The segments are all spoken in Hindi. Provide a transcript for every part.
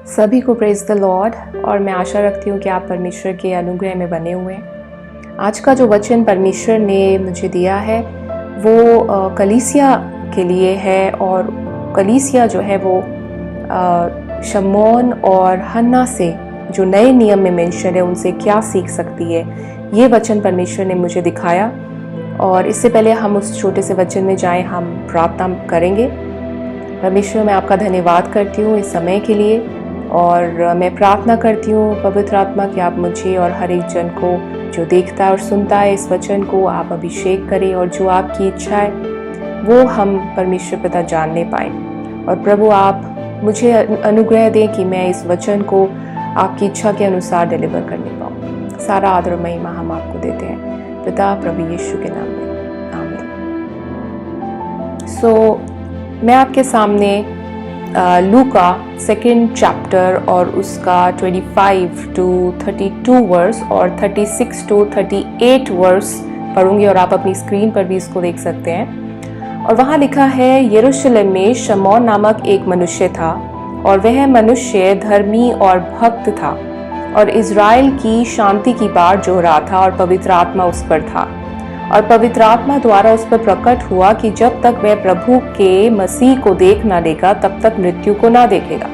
सभी को प्रेज द लॉर्ड। और मैं आशा रखती हूँ कि आप परमेश्वर के अनुग्रह में बने हुए हैं। आज का जो वचन परमेश्वर ने मुझे दिया है वो कलीसिया के लिए है, और कलीसिया जो है वो शमौन और हन्ना से जो नए नियम में मेंशन है उनसे क्या सीख सकती है, ये वचन परमेश्वर ने मुझे दिखाया। और इससे पहले हम उस छोटे से वचन में जाएं, हम प्रार्थना करेंगे। परमेश्वर, मैं आपका धन्यवाद करती हूँ इस समय के लिए, और मैं प्रार्थना करती हूँ पवित्र आत्मा कि आप मुझे और हर एक जन को जो देखता है और सुनता है इस वचन को आप अभिषेक करें, और जो आपकी इच्छा है वो हम परमेश्वर पिता जानने पाएं। और प्रभु, आप मुझे अनुग्रह दें कि मैं इस वचन को आपकी इच्छा के अनुसार डिलीवर करने पाऊँ। सारा आदर और महिमा हम आपको देते हैं पिता प्रभु यीशु के नाम में, आमीन। मैं आपके सामने लूका 2nd चैप्टर और उसका 25 to 32 वर्स और 36 to 38 वर्स पढ़ूंगी, और आप अपनी स्क्रीन पर भी इसको देख सकते हैं। और वहाँ लिखा है, यरूशलेम में शमौन नामक एक मनुष्य था, और वह मनुष्य धर्मी और भक्त था, और इज़राइल की शांति की बाट जोह रहा था, और पवित्र आत्मा उस पर था। और पवित्र आत्मा द्वारा उस पर प्रकट हुआ कि जब तक वह प्रभु के मसीह को देख न लेगा तब तक मृत्यु को न देखेगा।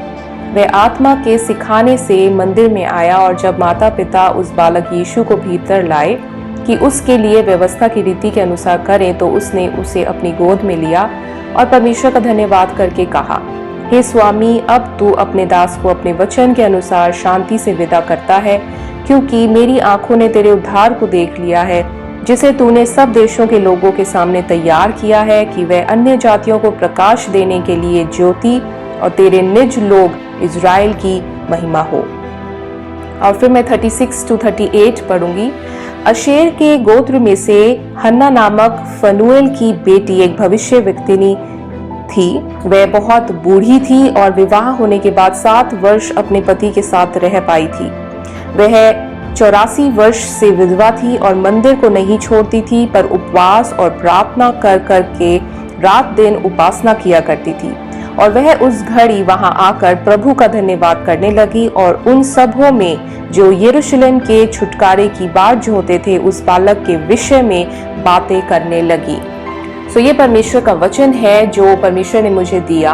वह आत्मा के सिखाने से मंदिर में आया, और जब माता पिता उस बालक यीशु को भीतर लाए कि उसके लिए व्यवस्था की रीति के अनुसार करें, तो उसने उसे अपनी गोद में लिया और परमेश्वर का धन्यवाद करके कहा, हे स्वामी, अब तू अपने दास को अपने वचन के अनुसार शांति से विदा करता है, क्योंकि मेरी आंखों ने तेरे उद्धार को देख लिया है, जिसे तूने सब देशों के लोगों के सामने तैयार किया है, कि वह अन्य जातियों को प्रकाश देने के लिए ज्योति और तेरे निज लोग इज़राइल की महिमा हो। और फिर मैं 36 to 38 पढ़ूंगी। अशेर के गोत्र में से हन्ना नामक फनूएल की बेटी एक भविष्य व्यक्तिनी थी। वह बहुत बूढ़ी थी और विवाह होने के बाद 7 वर्ष अपने पति के साथ रह पाई थी। वह 84 वर्ष से विधवा थी और मंदिर को नहीं छोड़ती थी, पर उपवास और प्रार्थना कर कर के रात दिन उपासना किया करती थी। और वह उस घड़ी वहां आकर प्रभु का धन्यवाद करने लगी, और उन सबों में जो यरूशलेम के छुटकारे की बाट जोहते थे उस बालक के विषय में बातें करने लगी। ये परमेश्वर का वचन है जो परमेश्वर ने मुझे दिया।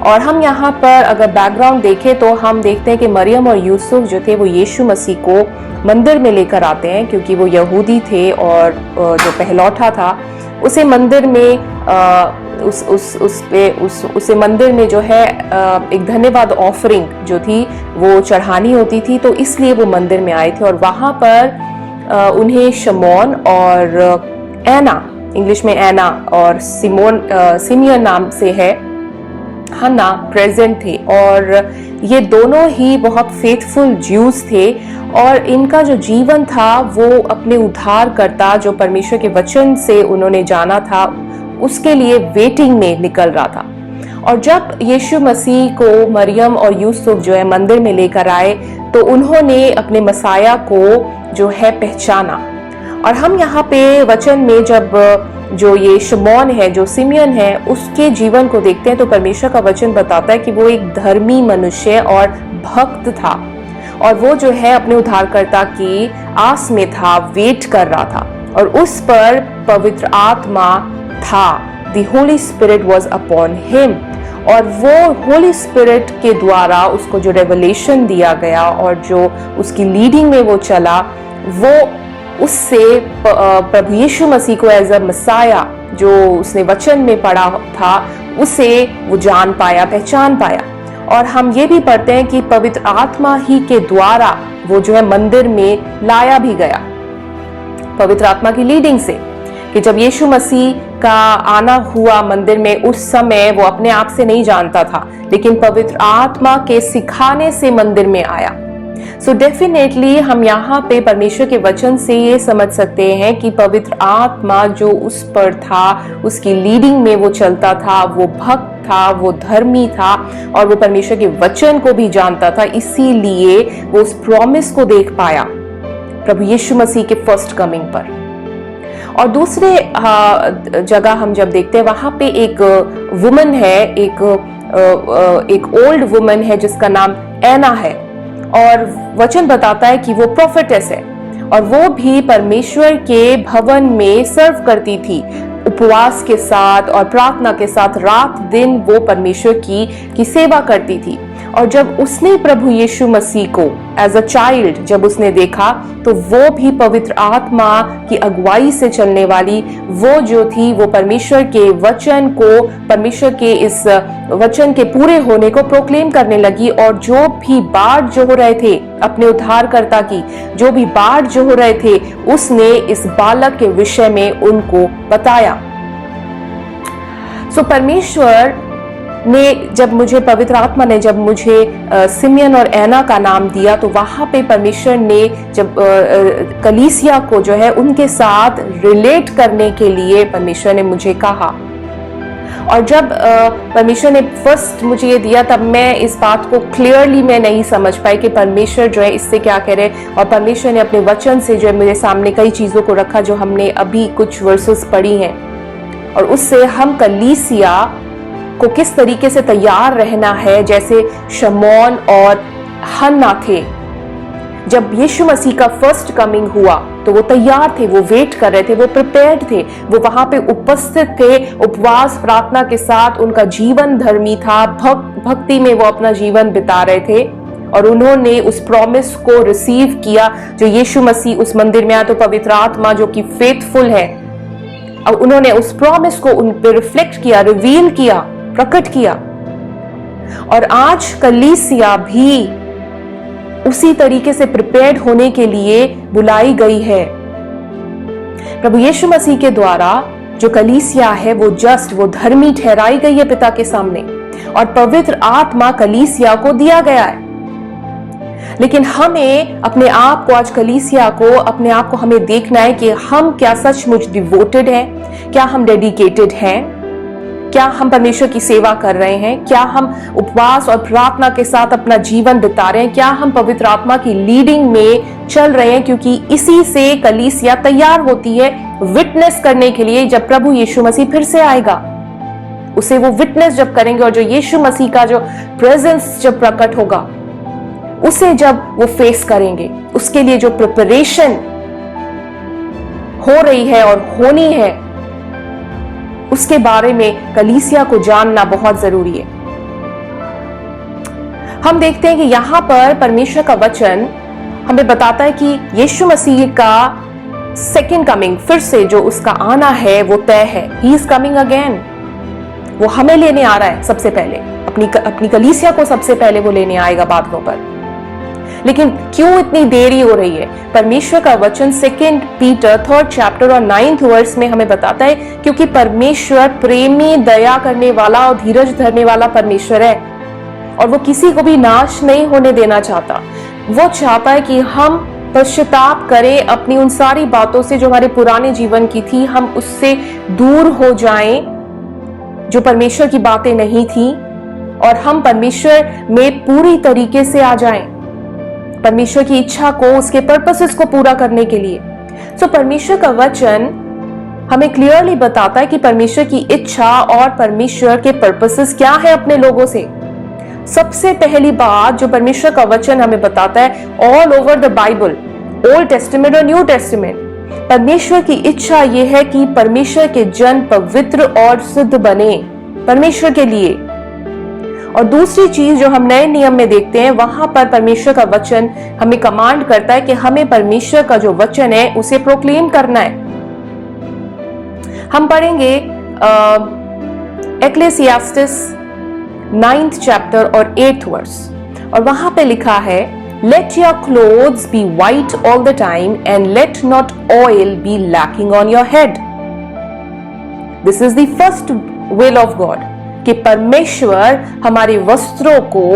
और हम यहाँ पर अगर बैकग्राउंड देखें तो हम देखते हैं कि मरियम और यूसुफ जो थे वो यीशु मसीह को मंदिर में लेकर आते हैं, क्योंकि वो यहूदी थे, और जो पहलौठा था उसे मंदिर में उसे मंदिर में जो है एक धन्यवाद ऑफरिंग जो थी वो चढ़ानी होती थी, तो इसलिए वो मंदिर में आए थे। और वहाँ पर उन्हें शमौन और एना, इंग्लिश में एना और सिमियन नाम से है हन्ना प्रेजेंट थे, और ये दोनों ही बहुत फेथफुल ज्यूज थे, और इनका जो जीवन था वो अपने उद्धारकर्ता जो परमेश्वर के वचन से उन्होंने जाना था उसके लिए वेटिंग में निकल रहा था। और जब यीशु मसीह को मरियम और यूसुफ जो है मंदिर में लेकर आए, तो उन्होंने अपने मसाया को जो है पहचाना। और हम यहाँ पे वचन में जब जो ये शमौन है, जो सिमियन है, उसके जीवन को देखते हैं तो परमेश्वर का वचन बताता है कि वो एक धर्मी मनुष्य और भक्त था, और वो जो है अपने उद्धारकर्ता की आस में था, वेट कर रहा था, और उस पर पवित्र आत्मा था। The Holy Spirit was upon him, और वो होली स्पिरिट के द्वारा उसको जो रेवलेशन दिया गया और जो उसकी लीडिंग में वो चला, वो उससे प्रभु यीशु मसीह को एज अ मसाया जो उसने वचन में पढ़ा था उसे वो जान पाया, पहचान पाया। और हम ये भी पढ़ते हैं कि पवित्र आत्मा ही के द्वारा वो जो है मंदिर में लाया भी गया, पवित्र आत्मा की लीडिंग से, कि जब यीशु मसीह का आना हुआ मंदिर में, उस समय वो अपने आप से नहीं जानता था, लेकिन पवित्र आत्मा के सिखाने से मंदिर में आया। डेफिनेटली हम यहाँ पे परमेश्वर के वचन से ये समझ सकते हैं कि पवित्र आत्मा जो उस पर था, उसकी लीडिंग में वो चलता था, वो भक्त था, वो धर्मी था, और वो परमेश्वर के वचन को भी जानता था, इसीलिए वो उस प्रॉमिस को देख पाया प्रभु यीशु मसीह के फर्स्ट कमिंग पर। और दूसरे जगह हम जब देखते हैं वहां पे एक वुमन है, एक ओल्ड वुमन है जिसका नाम एना है और वचन बताता है कि वो प्रोफेटेस है और वो भी परमेश्वर के भवन में सर्व करती थी, उपवास के साथ और प्रार्थना के साथ रात दिन वो परमेश्वर की सेवा करती थी। और जब उसने प्रभु यीशु मसीह को एज अ चाइल्ड जब उसने देखा तो वो भी पवित्र आत्मा की अगुवाई से चलने वाली वो जो थी, वो परमेश्वर के वचन को, परमेश्वर के इस वचन के पूरे होने को प्रोक्लेम करने लगी। और जो भी बाढ़ जो हो रहे थे अपने उद्धारकर्ता की, जो भी बाढ़ जो हो रहे थे, उसने इस बालक के विषय में उनको बताया। सो परमेश्वर ने जब मुझे, पवित्र आत्मा ने जब मुझे सिमियन और एना का नाम दिया, तो वहां पे परमेश्वर ने जब कलीसिया को जो है उनके साथ रिलेट करने के लिए परमेश्वर ने मुझे कहा। और जब परमेश्वर ने फर्स्ट मुझे ये दिया, तब मैं इस बात को क्लियरली मैं नहीं समझ पाई कि परमेश्वर जो है इससे क्या कह रहे। और परमेश्वर ने अपने वचन से जो है मेरे सामने कई चीजों को रखा जो हमने अभी कुछ वर्सेस पढ़ी हैं, और उससे हम कलीसिया को किस तरीके से तैयार रहना है। जैसे शमौन और हन्ना थे, जब यीशु मसीह का फर्स्ट कमिंग हुआ तो वो तैयार थे, वो वेट कर रहे थे, वो प्रिपेयर्ड थे, वो वहां पे उपस्थित थे, उपवास प्रार्थना के साथ उनका जीवन धर्मी था, भक्ति में वो अपना जीवन बिता रहे थे। और उन्होंने उस प्रॉमिस को रिसीव किया जो यीशु मसीह उस मंदिर में आया, तो पवित्र आत्मा जो कि फेथफुल है, अब उन्होंने उस प्रॉमिस को उन पे रिफ्लेक्ट किया, रिवील किया, प्रकट किया। और आज कलीसिया भी उसी तरीके से प्रिपेयर्ड होने के लिए बुलाई गई है। प्रभु यीशु मसीह के द्वारा जो कलीसिया है वो जस्ट, वो धर्मी ठहराई गई है पिता के सामने, और पवित्र आत्मा कलीसिया को दिया गया है। लेकिन हमें अपने आप को, आज कलीसिया को अपने आप को हमें देखना है कि हम क्या सचमुच डिवोटेड हैं, क्या हम डेडिकेटेड हैं, क्या हम परमेश्वर की सेवा कर रहे हैं, क्या हम उपवास और प्रार्थना के साथ अपना जीवन बिता रहे हैं, क्या हम पवित्र आत्मा की लीडिंग में चल रहे हैं। क्योंकि इसी से कलीसिया तैयार होती है विटनेस करने के लिए। जब प्रभु यीशु मसीह फिर से आएगा, उसे वो विटनेस जब करेंगे, और जो यीशु मसीह का जो प्रेजेंस जब प्रकट होगा, उसे जब वो फेस करेंगे, उसके लिए जो प्रिपरेशन हो रही है और होनी है, उसके बारे में कलीसिया को जानना बहुत जरूरी है। हम देखते हैं कि यहां पर परमेश्वर का वचन हमें बताता है कि यीशु मसीह का सेकंड कमिंग, फिर से जो उसका आना है वो तय है। He is coming again. वो हमें लेने आ रहा है सबसे पहले, अपनी कलीसिया को सबसे पहले वो लेने आएगा बादलों पर। लेकिन क्यों इतनी देरी हो रही है? परमेश्वर का वचन 2 पीटर 3rd चैप्टर और 9th वर्स में हमें बताता है, क्योंकि परमेश्वर प्रेमी, दया करने वाला और धीरज धरने वाला परमेश्वर है, और वो किसी को भी नाश नहीं होने देना चाहता। वो चाहता है कि हम पश्चाताप करें अपनी उन सारी बातों से जो हमारे पुराने जीवन की थी, हम उससे दूर हो जाएं जो परमेश्वर की बातें नहीं थी, और हम परमेश्वर में पूरी तरीके से आ जाएं, परमेश्वर की इच्छा को, उसके पर्पसेस को पूरा करने के लिए। सो परमेश्वर का वचन हमें क्लियरली बताता है कि परमेश्वर की इच्छा और परमेश्वर के पर्पसेस क्या है अपने लोगों से। सबसे पहली बात जो परमेश्वर का वचन हमें बताता है, all over the Bible, old testament और न्यू टेस्टामेंट, परमेश्वर की इच्छा यह है कि परमेश्वर के जन पवित्र और शुद्ध बने परमेश्वर के लिए। और दूसरी चीज जो हम नए नियम में देखते हैं, वहां पर परमेश्वर का वचन हमें कमांड करता है कि हमें परमेश्वर का जो वचन है उसे प्रोक्लेम करना है। हम पढ़ेंगे एक्लेसियास्टिस 9th चैप्टर और 8th वर्स, और वहां पे लिखा है, let your clothes be white all the time and let not oil be lacking on your head. This is the first will of God, कि परमेश्वर हमारे वस्त्रों को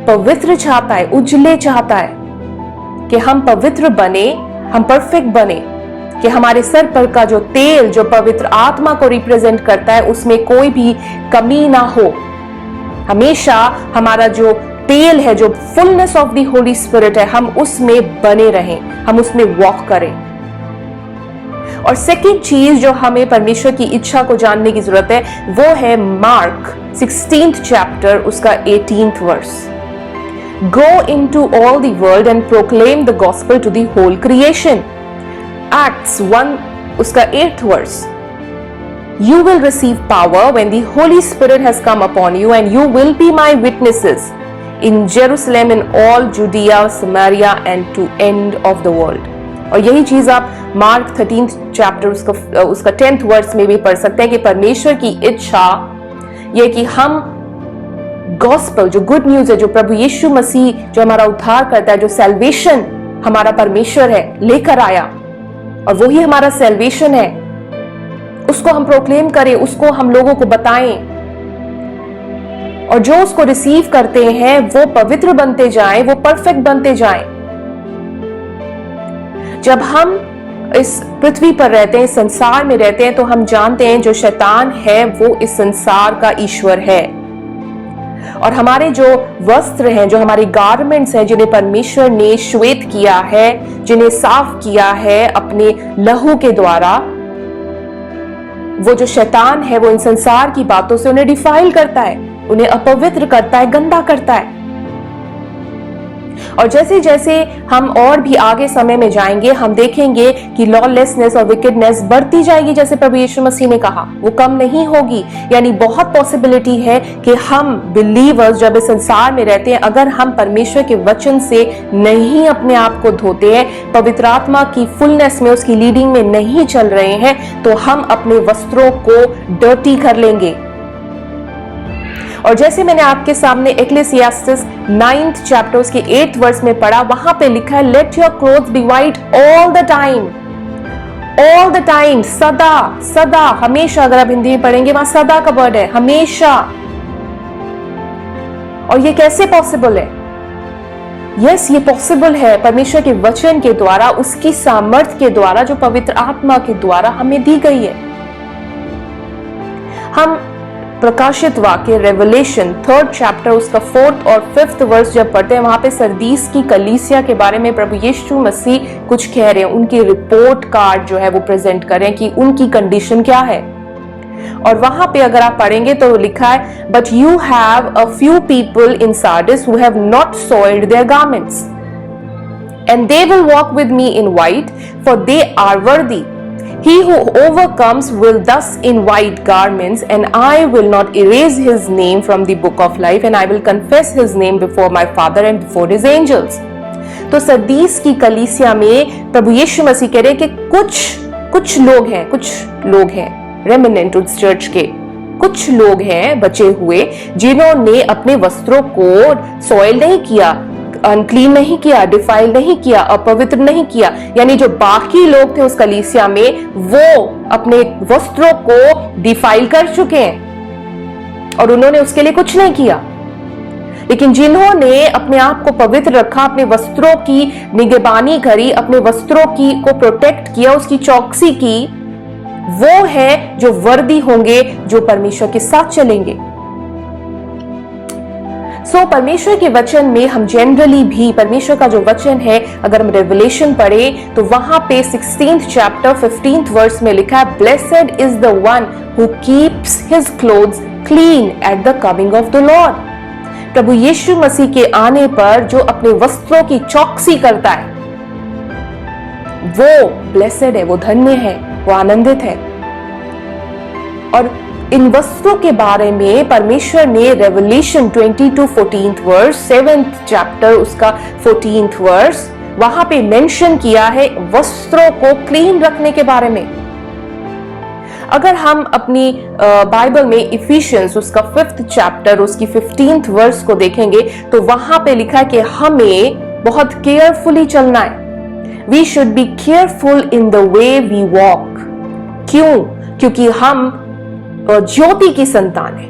पवित्र चाहता है, उजले चाहता है, कि हम पवित्र बने, हम परफेक्ट बने, कि हमारे सर पर का जो तेल जो पवित्र आत्मा को रिप्रेजेंट करता है उसमें कोई भी कमी ना हो। हमेशा हमारा जो तेल है, जो fullness of the Holi spirit है, हम उसमें बने रहें, हम उसमें वॉक करें। और सेकंड चीज जो हमें परमेश्वर की इच्छा को जानने की जरूरत है वो है मार्क 16th चैप्टर उसका 18th verse. Go into all the world and proclaim the gospel to the whole creation. Acts 1 उसका 8th verse. You will receive power when the Holy Spirit has come upon you, and you will be my witnesses in Jerusalem, in all Judea, Samaria, and to end of the world. और यही चीज आप मार्क 13th चैप्टर उसका 10th वर्स में भी पढ़ सकते हैं कि परमेश्वर की इच्छा ये कि हम गॉस्पेल, जो गुड न्यूज है, जो प्रभु यीशु मसीह जो हमारा उद्धार करता है, जो सैल्वेशन हमारा परमेश्वर है लेकर आया, और वही हमारा सैल्वेशन है, उसको हम प्रोक्लेम करें, उसको हम लोगों को बताएं, और जो उसको रिसीव करते हैं वो पवित्र बनते जाएं, वो परफेक्ट बनते जाएं। जब हम इस पृथ्वी पर रहते हैं, संसार में रहते हैं, तो हम जानते हैं जो शैतान है वो इस संसार का ईश्वर है, और हमारे जो वस्त्र हैं, जो हमारे गारमेंट्स हैं, जिन्हें परमेश्वर ने श्वेत किया है, जिन्हें साफ किया है अपने लहू के द्वारा, वो जो शैतान है वो इन संसार की बातों से उन्हें डिफाइल करता है, उन्हें अपवित्र करता है, गंदा करता है। और जैसे जैसे हम और भी आगे समय में जाएंगे, हम देखेंगे कि लॉलेसनेस और विकेडनेस बढ़ती जाएगी, जैसे प्रभु यीशु मसीह ने कहा, वो कम नहीं होगी। यानी बहुत पॉसिबिलिटी है कि हम बिलीवर्स जब इस संसार में रहते हैं, अगर हम परमेश्वर के वचन से नहीं अपने आप को धोते हैं, पवित्र आत्मा की फुलनेस में, उसकी लीडिंग में नहीं चल रहे हैं, तो हम अपने वस्त्रों को डर्टी कर लेंगे। और जैसे मैंने आपके सामने एक्लेसियास्टिस 9th चैप्टर उसके 8th वर्स में पढ़ा, वहां पे लिखा है, let your clothes be white all the time, all the time, सदा सदा, हमेशा। अगर आप हिंदी में पढ़ेंगे वहां सदा का वर्ड है, हमेशा। और ये कैसे पॉसिबल है? यस, ये पॉसिबल है परमेश्वर के वचन के द्वारा, उसकी सामर्थ के द्वारा, जो पवित्र आत्मा के द्वारा हमें दी गई है। हम प्रकाशित वाक्य रेवलेशन 3rd चैप्टर उसका 4th और 5th वर्स जब पढ़ते हैं, वहां पे सरदीस की कलीसिया के बारे में प्रभु यीशु मसीह कुछ कह रहे हैं, उनकी रिपोर्ट कार्ड जो है वो प्रेजेंट करें कि उनकी कंडीशन क्या है। और वहां पे अगर आप पढ़ेंगे तो लिखा है, but you have a few people in Sardis who have not soiled their garments and they will walk with me in white, for they are worthy. He who overcomes will thus in white garments, and I will not erase his name from the book of life, and I will confess his name before my Father and before his angels. तो सरदीस की कलीसिया में प्रभु यीशु मसीह कह रहे हैं कि कुछ लोग हैं रेमिनेंट उस चर्च के, कुछ लोग हैं बचे हुए जिन्होंने अपने वस्त्रों को सॉइल नहीं किया, अनक्लीन नहीं किया, डिफाइल नहीं किया, अपवित्र नहीं किया। यानी जो बाकी लोग थे उस कलीसिया में, वो अपने वस्त्रों को डिफाइल कर चुके हैं और उन्होंने उसके लिए कुछ नहीं किया। लेकिन जिन्होंने अपने आप को पवित्र रखा, अपने वस्त्रों की निगरानी करी, अपने वस्त्रों की को प्रोटेक्ट किया, उसकी चौकसी की, वो है जो वर्दी होंगे, जो परमेश्वर के साथ चलेंगे। परमेश्वर के वचन में हम जनरली भी परमेश्वर का जो वचन है, अगर हम रेवलेशन पढ़े तो वहां पे 16th चैप्टर 15th वर्स में लिखा है, blessed is the one who keeps his clothes clean at the coming of the Lord. प्रभु यीशु मसीह के आने पर जो अपने वस्त्रों की चौकसी करता है, वो ब्लेसेड है, वो धन्य है, वो आनंदित है। और इन वस्त्रों के बारे में परमेश्वर ने रेवलेशन 22:14 वर्स, 7th चैप्टर उसका 14th वर्स, वहां पे मेंशन किया है वस्त्रों को क्लीन रखने के बारे में। अगर हम अपनी बाइबल में इफिशियंस उसका 5th चैप्टर उसकी 15th वर्स को देखेंगे तो वहां पे लिखा है कि हमें बहुत केयरफुली चलना है। We should be careful in the way we walk. क्यों? क्योंकि हम ज्योति की संतान है,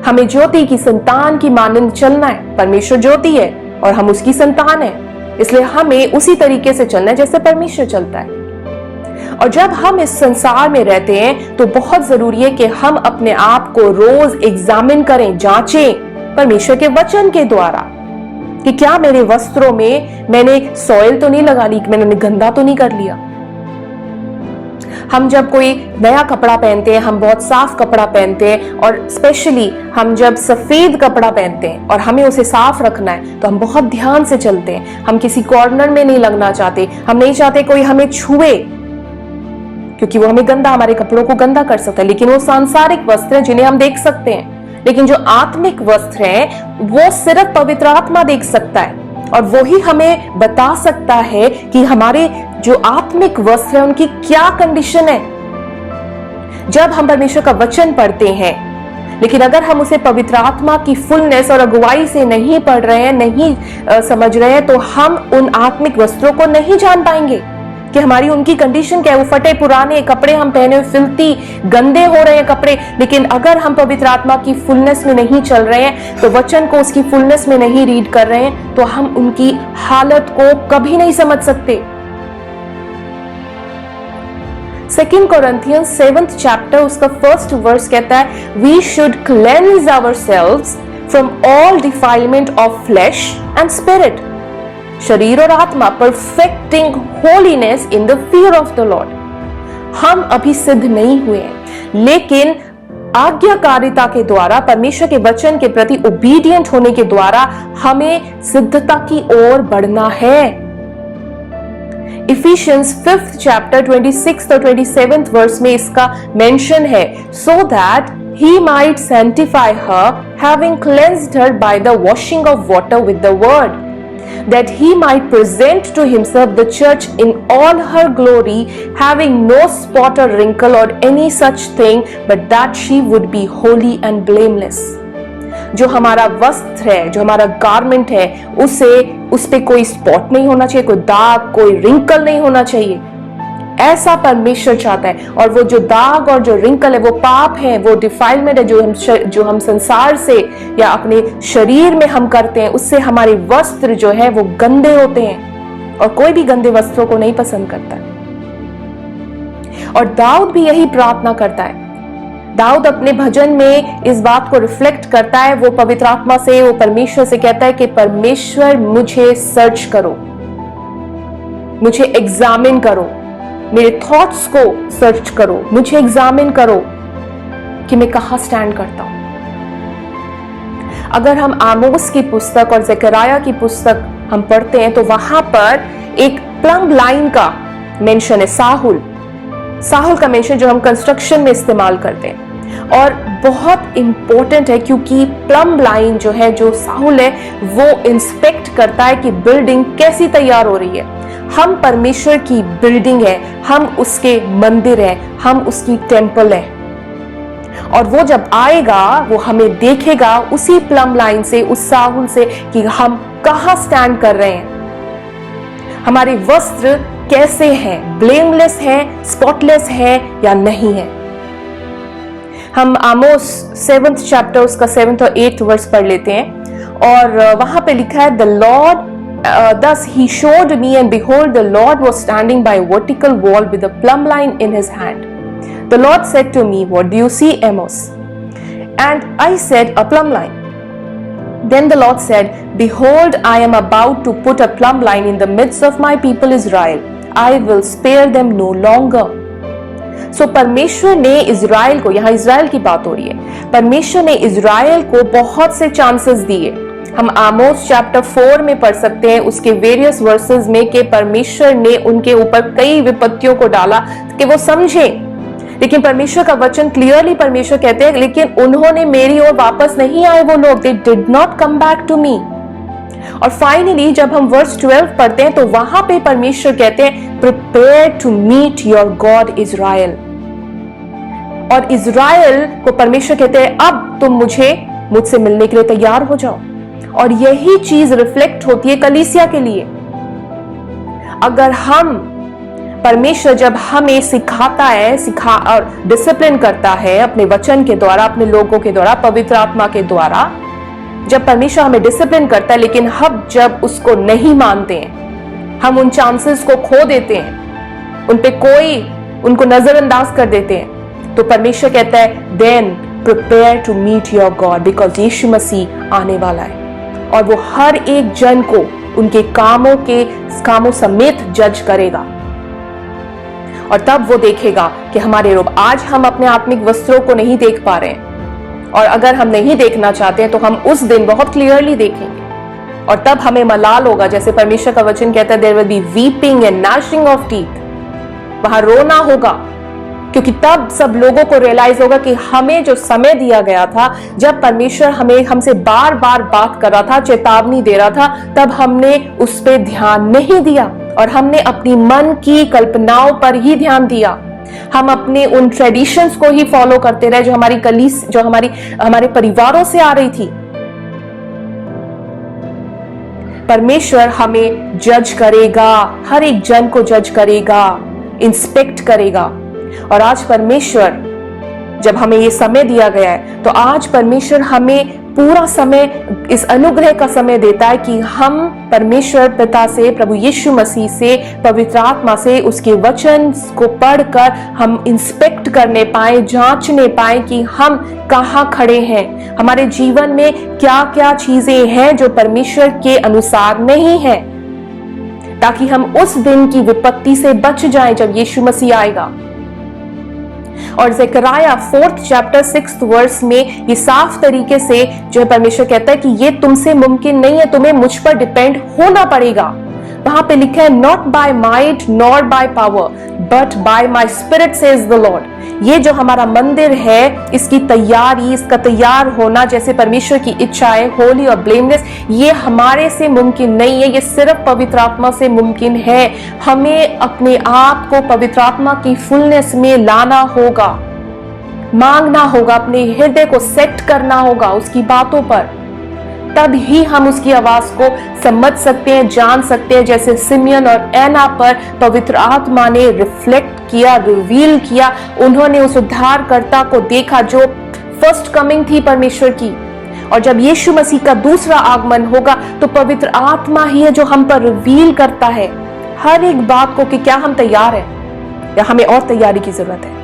हमें ज्योति की संतान की मानन चलना है। परमेश्वर ज्योति है और हम उसकी संतान है, इसलिए हमें उसी तरीके से चलना है जैसे परमेश्वर चलता है। और जब हम इस संसार में रहते हैं तो बहुत जरूरी है कि हम अपने आप को रोज एग्जामिन करें, जांचें परमेश्वर के वचन के द्वारा कि क्या मेरे वस्त्रों में मैंने सॉइल तो नहीं लगा ली, मैंने गंदा तो नहीं कर लिया। हम जब कोई नया कपड़ा पहनते हैं, हम बहुत साफ कपड़ा पहनते हैं, और स्पेशली हम जब सफेद कपड़ा पहनते हैं और हमें उसे साफ रखना है तो हम बहुत ध्यान से चलते हैं। हम किसी कॉर्नर में नहीं लगना चाहते, हम नहीं चाहते कोई हमें छुए, क्योंकि वो हमें गंदा, हमारे कपड़ों को गंदा कर सकता है। लेकिन वो सांसारिक वस्त्र हैं जिन्हें हम देख सकते हैं, लेकिन जो आत्मिक वस्त्र हैं वो सिर्फ पवित्र आत्मा देख सकता है, और वो ही हमें बता सकता है कि हमारे जो आत्मिक वस्त्र है उनकी क्या कंडीशन है। जब हम परमेश्वर का वचन पढ़ते हैं, लेकिन अगर हम उसे पवित्र आत्मा की फुलनेस और अगुवाई से नहीं पढ़ रहे हैं, नहीं समझ रहे हैं, तो हम उन आत्मिक वस्त्रों को नहीं जान पाएंगे कि हमारी उनकी कंडीशन क्या है। वो फटे पुराने कपड़े हम पहने हुए, फिल्थी गंदे हो रहे हैं कपड़े, लेकिन अगर हम पवित्र आत्मा की फुलनेस में नहीं चल रहे हैं, तो वचन को उसकी फुलनेस में नहीं रीड कर रहे हैं, तो हम उनकी हालत को कभी नहीं समझ सकते। 2 Corinthians 7th chapter उसका 1st verse कहता है, we should cleanse ourselves from all defilement of flesh and spirit, शरीर और आत्मा, perfecting holiness in the fear of the Lord। हम अभी सिद्ध नहीं हुए हैं, लेकिन आज्ञाकारिता के द्वारा, परमेश्वर के वचन के प्रति ओबीडियंट होने के द्वारा हमें सिद्धता की ओर बढ़ना है। Ephesians 5th chapter 26th और 27th verse में इसका मेंशन है, so that he might sanctify her, having cleansed her by the washing of water with the word, that he might present to himself the church in all her glory, having no spot or wrinkle or any such thing, but that she would be holy and blameless। जो हमारा वस्त्र है, जो हमारा गारमेंट है, उस पे कोई स्पॉट नहीं होना चाहिए, कोई दाग, कोई रिंकल नहीं होना चाहिए। ऐसा परमेश्वर चाहता है। और वो जो दाग और जो रिंकल है वो पाप है, वो डिफाइलमेंट है जो हम संसार से या अपने शरीर में हम करते हैं, उससे हमारे वस्त्र जो है वो गंदे होते हैं, और कोई भी गंदे वस्त्रों को नहीं पसंद करता है। और दाऊद भी यही प्रार्थना करता है। दाऊद अपने भजन में इस बात को रिफ्लेक्ट करता है, वो पवित्र आत्मा से, वो परमेश्वर से कहता है कि परमेश्वर मुझे सर्च करो, मुझे एग्जामिन करो, मेरे थॉट्स को सर्च करो, मुझे एग्जामिन करो कि मैं कहां स्टैंड करता हूं। अगर हम आमोस की पुस्तक और ज़करिया की पुस्तक हम पढ़ते हैं तो वहां पर एक प्लम्ब लाइन का मेंशन है, साहुल का मेंशन, जो हम कंस्ट्रक्शन में इस्तेमाल करते हैं, और बहुत इंपॉर्टेंट है, क्योंकि प्लम्ब लाइन जो है, जो साहुल है, वो इंस्पेक्ट करता है कि बिल्डिंग कैसी तैयार हो रही है। हम परमेश्वर की बिल्डिंग है, हम उसके मंदिर हैं, हम उसकी टेंपल है, और वो जब आएगा वो हमें देखेगा उसी प्लम्ब लाइन से, उस साहुल से, कि हम कहां स्टैंड कर रहे हैं, हमारे वस्त्र कैसे हैं, ब्लेमलेस हैं, स्पॉटलेस हैं या नहीं है। हम आमोस 7th chapter उसका 7th और 8th वर्स पढ़ लेते हैं, और वहां पे लिखा है, the Lord thus he showed me, and behold, the Lord was standing by a vertical wall with a plumb line in his hand. The Lord said to me, what do you see, Amos? And I said, a plumb line. Then the Lord said, behold, I am about to put a plumb line in the midst of my people Israel. I will spare them no longer. So परमेश्वर ने इजराइल को, यहाँ इजराइल की बात हो रही है, परमेश्वर ने इजराइल को बहुत से चांसेस दिए। हम आमोस चैप्टर 4 में पढ़ सकते हैं उसके वेरियस वर्सेस में कि परमेश्वर ने उनके ऊपर कई विपत्तियों को डाला कि वो समझे, लेकिन परमेश्वर का वचन क्लियरली परमेश्वर कहते हैं, लेकिन उन्होंने मेरी ओर वापस नहीं आए वो लोग, they did not come back to me. और फाइनली जब हम वर्स 12 पढ़ते हैं तो वहां पे परमेश्वर कहते हैं, prepare to meet your God Israel. और इजराइल को परमेश्वर कहते हैं, अब तुम मुझसे मिलने के लिए तैयार हो जाओ। और यही चीज रिफ्लेक्ट होती है कलीसिया के लिए। अगर हम, परमेश्वर जब हमें सिखाता है, और डिसिप्लिन करता है अपने वचन के द्वारा, अपने लोगों के द्वारा, पवित्र आत्मा के द्वारा, जब परमेश्वर हमें डिसिप्लिन करता है, लेकिन हम जब उसको नहीं मानते हैं, हम उन चांसेस को खो देते हैं, उनको नजरअंदाज कर देते हैं, तो परमेश्वर कहता है, then prepare to meet your God, because Yeshu Masih आने वाला है और वो हर एक जन को उनके कामों समेत जज करेगा। और तब वो देखेगा कि हमारे रोग, आज हम अपने आत्मिक वस्त्रों को नहीं देख पा रहे हैं, और अगर हम नहीं देखना चाहते हैं तो हम उस दिन बहुत क्लियरली देखेंगे, और तब हमें मलाल होगा। जैसे परमेश्वर का वचन कहता है, there will be weeping and gnashing of teeth, वहां रोना होगा, क्योंकि तब सब लोगों को रियलाइज होगा कि हमें जो समय दिया गया था, जब परमेश्वर हमसे बार बार बात कर रहा था, चेतावनी दे रहा था, तब हमने उस पर ध्यान नहीं दिया और हमने अपनी मन की कल्पनाओं पर ही ध्यान दिया। हम अपने उन ट्रेडिशंस को ही फॉलो करते रहे जो हमारे परिवारों से आ रही थी। परमेश्वर हमें जज करेगा, हर एक जन को जज करेगा, इंस्पेक्ट करेगा। और आज परमेश्वर, जब हमें ये समय दिया गया है, तो आज परमेश्वर हमें पूरा समय, इस अनुग्रह का समय देता है कि हम परमेश्वर पिता से, प्रभु यीशु मसीह से, पवित्र आत्मा से उसके वचन को पढ़कर हम इंस्पेक्ट करने पाए, जांचने पाए कि हम कहाँ खड़े हैं, हमारे जीवन में क्या क्या चीजें हैं जो परमेश्वर के अनुसार नहीं है, ताकि हम उस दिन की विपत्ति से बच जाएं जब यीशु मसीह आएगा। और Zakaria 4th chapter 6th verse में ये साफ तरीके से जो है परमेश्वर कहता है कि ये तुमसे मुमकिन नहीं है, तुम्हें मुझ पर डिपेंड होना पड़ेगा। वहां पे लिखा है, not by might nor by power but by my spirit says the Lord. ये जो हमारा मंदिर है, इसकी तैयारी, इसका तैयार होना जैसे परमेश्वर की इच्छा है, होली और ब्लेमलेस, ये हमारे से मुमकिन नहीं है, ये सिर्फ पवित्र आत्मा से मुमकिन है। हमें अपने आप को पवित्र आत्मा की फुलनेस में लाना होगा, मांगना होगा, अपने हृदय को सेट करना होगा उसकी बातों पर, तब ही हम उसकी आवाज को समझ सकते हैं, जान सकते हैं। जैसे सिमियन और एना पर पवित्र आत्मा ने रिफ्लेक्ट किया, रिवील किया, उन्होंने उस उद्धारकर्ता को देखा जो फर्स्ट कमिंग थी परमेश्वर की। और जब यीशु मसीह का दूसरा आगमन होगा तो पवित्र आत्मा ही है जो हम पर रिवील करता है हर एक बात को, कि क्या हम तैयार हैं या हमें और तैयारी की जरूरत है।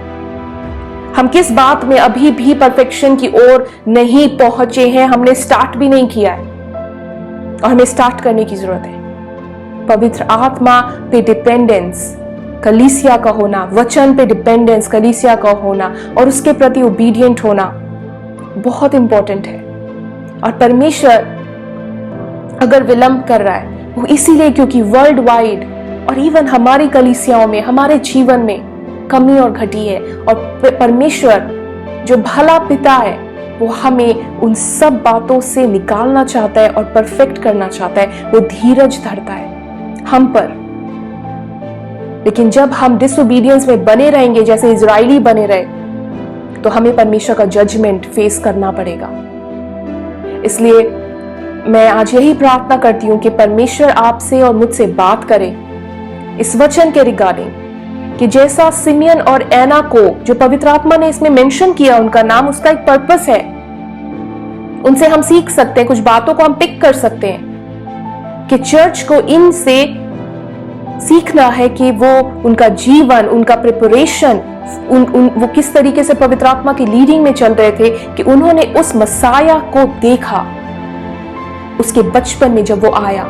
हम किस बात में अभी भी परफेक्शन की ओर नहीं पहुंचे हैं, हमने स्टार्ट भी नहीं किया है, और हमें स्टार्ट करने की जरूरत है। पवित्र आत्मा पे डिपेंडेंस कलीसिया का होना, वचन पे डिपेंडेंस कलीसिया का होना, और उसके प्रति ओबीडिएंट होना बहुत इंपॉर्टेंट है। और परमेश्वर अगर विलंब कर रहा है वो इसीलिए क्योंकि वर्ल्ड वाइड और इवन हमारी कलीसियाओं में, हमारे जीवन में कमी और घटी है, और परमेश्वर जो भला पिता है वो हमें उन सब बातों से निकालना चाहता है और परफेक्ट करना चाहता है। वो धीरज धरता है हम पर, लेकिन जब हम डिसोबीडियंस में बने रहेंगे जैसे इजराइली बने रहे, तो हमें परमेश्वर का जजमेंट फेस करना पड़ेगा। इसलिए मैं आज यही प्रार्थना करती हूं कि परमेश्वर आपसे और मुझसे बात करे इस वचन के रिगार्डिंग, कि जैसा सिमियन और एना को जो पवित्र आत्मा ने इसमें मेंशन किया, उनका नाम, उसका एक पर्पस है, उनसे हम सीख सकते हैं, कुछ बातों को हम पिक कर सकते हैं कि चर्च को इनसे सीखना है कि वो उनका जीवन, उनका प्रिपरेशन, वो किस तरीके से पवित्र आत्मा की लीडिंग में चल रहे थे, कि उन्होंने उस मसाया को देखा उसके बचपन में जब वो आया।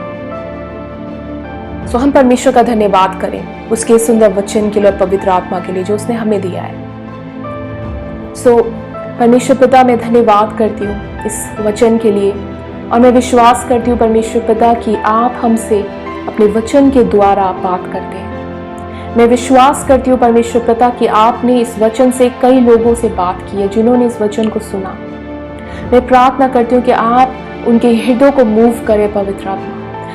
सो हम परमेश्वर का धन्यवाद करें उसके सुंदर वचन के लिए और पवित्र आत्मा के लिए जो उसने हमें दिया है। सो परमेश्वर पिता, मैं धन्यवाद करती हूँ इस वचन के लिए, और मैं विश्वास करती हूँ परमेश्वर पिता कि आप हमसे अपने वचन के द्वारा बात करते हैं। मैं विश्वास करती हूँ परमेश्वर पिता कि आपने इस वचन से कई लोगों से बात की है जिन्होंने इस वचन को सुना। मैं प्रार्थना करती हूँ कि आप उनके हृदय को मूव करें पवित्र आत्मा,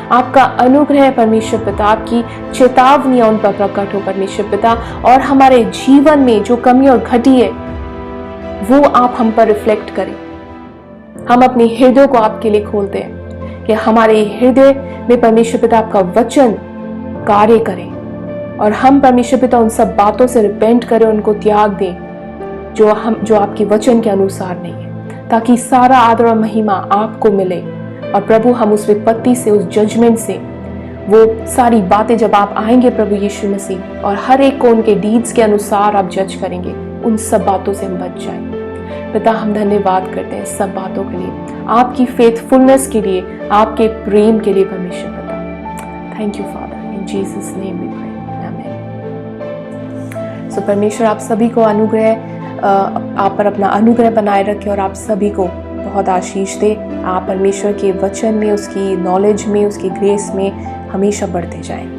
आपका अनुग्रह परमेश्वर पिता, आपकी चेतावनियां उन पर प्रकट हो परमेश्वर पिता, और हमारे जीवन में जो कमी और घटी है वो आप हम पर रिफ्लेक्ट करें। हम अपने हृदय को आपके लिए खोलते हैं कि हमारे हृदय में परमेश्वर पिता आपका वचन कार्य करे, और हम परमेश्वर पिता उन सब बातों से रिपेंट करें, उनको त्याग दें जो आपके वचन के अनुसार नहीं है, ताकि सारा आदर और महिमा आपको मिले। और प्रभु, हम उस विपत्ति से, उस जजमेंट से, वो सारी बातें जब आप आएंगे प्रभु यीशु मसीह, और हर एक को उनके डीड्स के अनुसार आप जज करेंगे, उन सब बातों से हम बच जाएंगे। पिता, हम धन्यवाद करते हैं सब बातों के लिए, आपकी फेथफुलनेस के लिए, आपके प्रेम के लिए परमेश्वर पिता। Thank you father, in Jesus name we pray, amen. So परमेश्वर आप सभी को आप पर अपना अनुग्रह बनाए रखे और आप सभी को बहुत आशीष दे। आप परमेश्वर के वचन में, उसकी नॉलेज में, उसकी ग्रेस में हमेशा बढ़ते जाएं।